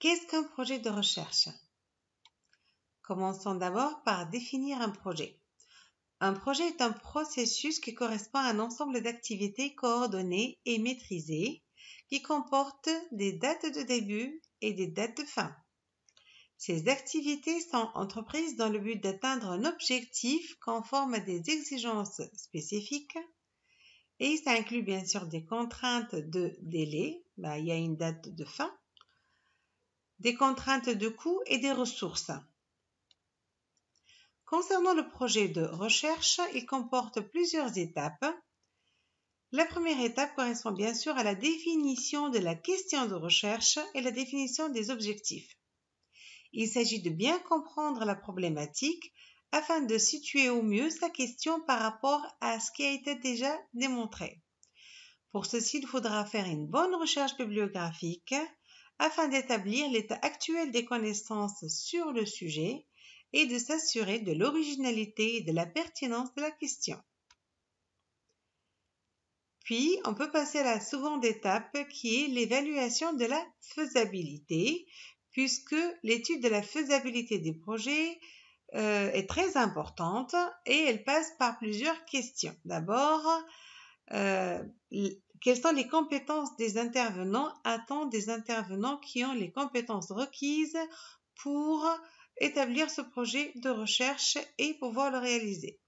Qu'est-ce qu'un projet de recherche? Commençons d'abord par définir un projet. Un projet est un processus qui correspond à un ensemble d'activités coordonnées et maîtrisées qui comporte des dates de début et des dates de fin. Ces activités sont entreprises dans le but d'atteindre un objectif conforme à des exigences spécifiques et ça inclut bien sûr des contraintes de délai, il y a une date de fin, des contraintes de coût et des ressources. Concernant le projet de recherche, il comporte plusieurs étapes. La première étape correspond bien sûr à la définition de la question de recherche et la définition des objectifs. Il s'agit de bien comprendre la problématique afin de situer au mieux sa question par rapport à ce qui a été déjà démontré. Pour ceci, il faudra faire une bonne recherche bibliographique afin d'établir l'état actuel des connaissances sur le sujet et de s'assurer de l'originalité et de la pertinence de la question. Puis, on peut passer à la seconde étape qui est l'évaluation de la faisabilité, puisque l'étude de la faisabilité des projets est très importante et elle passe par plusieurs questions. D'abord, quelles sont les compétences des intervenants? A-t-on des intervenants qui ont les compétences requises pour établir ce projet de recherche et pouvoir le réaliser?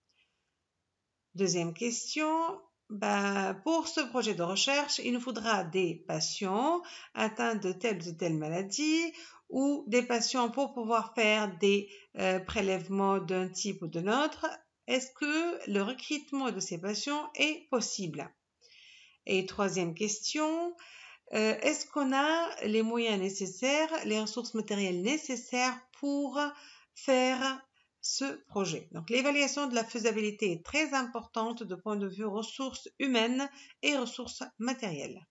Deuxième question, pour ce projet de recherche, il nous faudra des patients atteints de telle ou telle maladie ou des patients pour pouvoir faire des prélèvements d'un type ou d'un autre. Est-ce que le recrutement de ces patients est possible? Et troisième question, est-ce qu'on a les moyens nécessaires, les ressources matérielles nécessaires pour faire ce projet? Donc, l'évaluation de la faisabilité est très importante de point de vue ressources humaines et ressources matérielles.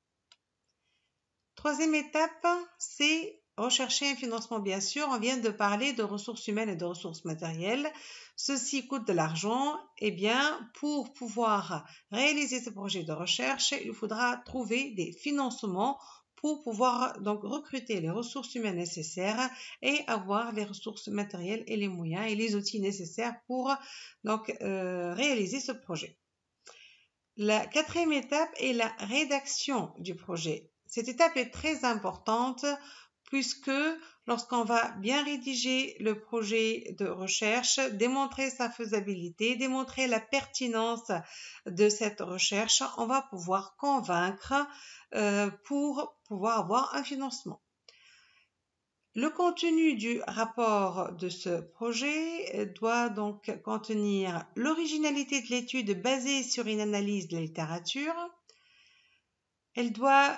Troisième étape, c'est rechercher un financement. Bien sûr, on vient de parler de ressources humaines et de ressources matérielles. Ceci coûte de l'argent. Eh bien, pour pouvoir réaliser ce projet de recherche, il faudra trouver des financements pour pouvoir donc recruter les ressources humaines nécessaires et avoir les ressources matérielles et les moyens et les outils nécessaires pour donc réaliser ce projet. La quatrième étape est la rédaction du projet. Cette étape est très importante puisque lorsqu'on va bien rédiger le projet de recherche, démontrer sa faisabilité, démontrer la pertinence de cette recherche, on va pouvoir convaincre pour pouvoir avoir un financement. Le contenu du rapport de ce projet doit donc contenir l'originalité de l'étude basée sur une analyse de la littérature. Elle doit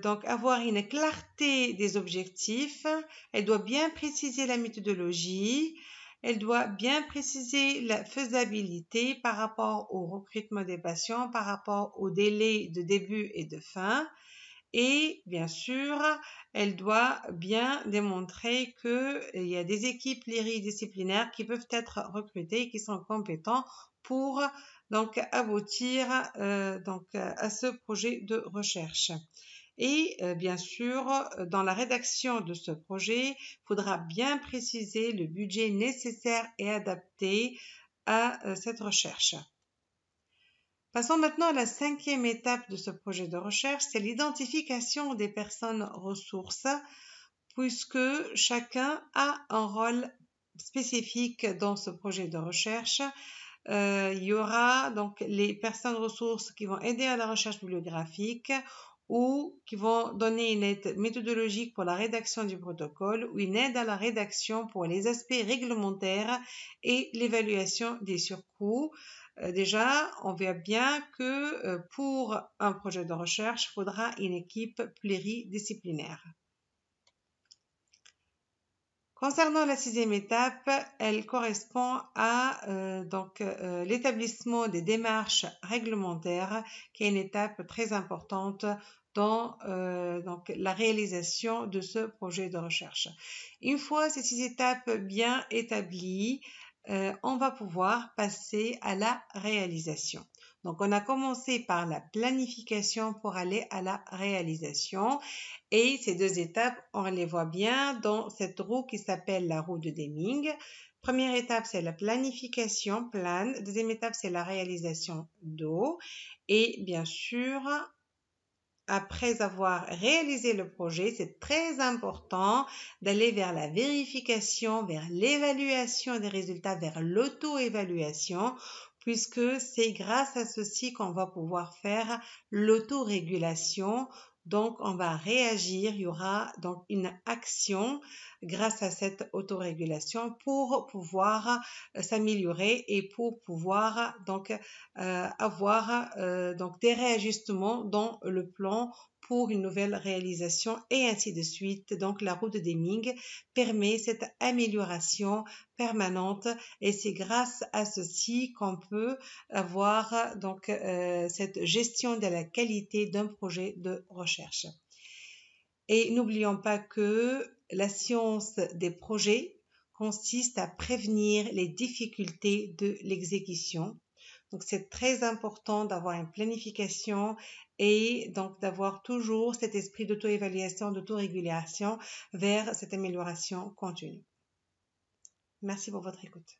donc avoir une clarté des objectifs. Elle doit bien préciser la méthodologie. Elle doit bien préciser la faisabilité par rapport au recrutement des patients, par rapport au délai de début et de fin. Et bien sûr, elle doit bien démontrer qu'il y a des équipes pluridisciplinaires qui peuvent être recrutées, qui sont compétents pour donc aboutir à ce projet de recherche. Et bien sûr, dans la rédaction de ce projet, il faudra bien préciser le budget nécessaire et adapté à cette recherche. Passons maintenant à la cinquième étape de ce projet de recherche, c'est l'identification des personnes ressources, puisque chacun a un rôle spécifique dans ce projet de recherche. Il y aura donc les personnes ressources qui vont aider à la recherche bibliographique ou qui vont donner une aide méthodologique pour la rédaction du protocole ou une aide à la rédaction pour les aspects réglementaires et l'évaluation des surcoûts. Déjà, on voit bien que pour un projet de recherche, il faudra une équipe pluridisciplinaire. Concernant la sixième étape, elle correspond à l'établissement des démarches réglementaires, qui est une étape très importante dans la réalisation de ce projet de recherche. Une fois ces 6 étapes bien établies, on va pouvoir passer à la réalisation. Donc, on a commencé par la planification pour aller à la réalisation. Et ces deux étapes, on les voit bien dans cette roue qui s'appelle la roue de Deming. Première étape, c'est la planification, plan. Deuxième étape, c'est la réalisation d'eau. Et bien sûr, après avoir réalisé le projet, c'est très important d'aller vers la vérification, vers l'évaluation des résultats, vers l'auto-évaluation, puisque c'est grâce à ceci qu'on va pouvoir faire l'autorégulation. Donc, on va réagir, il y aura donc une action grâce à cette autorégulation pour pouvoir s'améliorer et pour pouvoir donc avoir donc des réajustements dans le plan pour une nouvelle réalisation et ainsi de suite. Donc la roue de Deming permet cette amélioration permanente et c'est grâce à ceci qu'on peut avoir donc cette gestion de la qualité d'un projet de recherche. Et n'oublions pas que la science des projets consiste à prévenir les difficultés de l'exécution. Donc, c'est très important d'avoir une planification et donc d'avoir toujours cet esprit d'auto-évaluation, d'autorégulation vers cette amélioration continue. Merci pour votre écoute.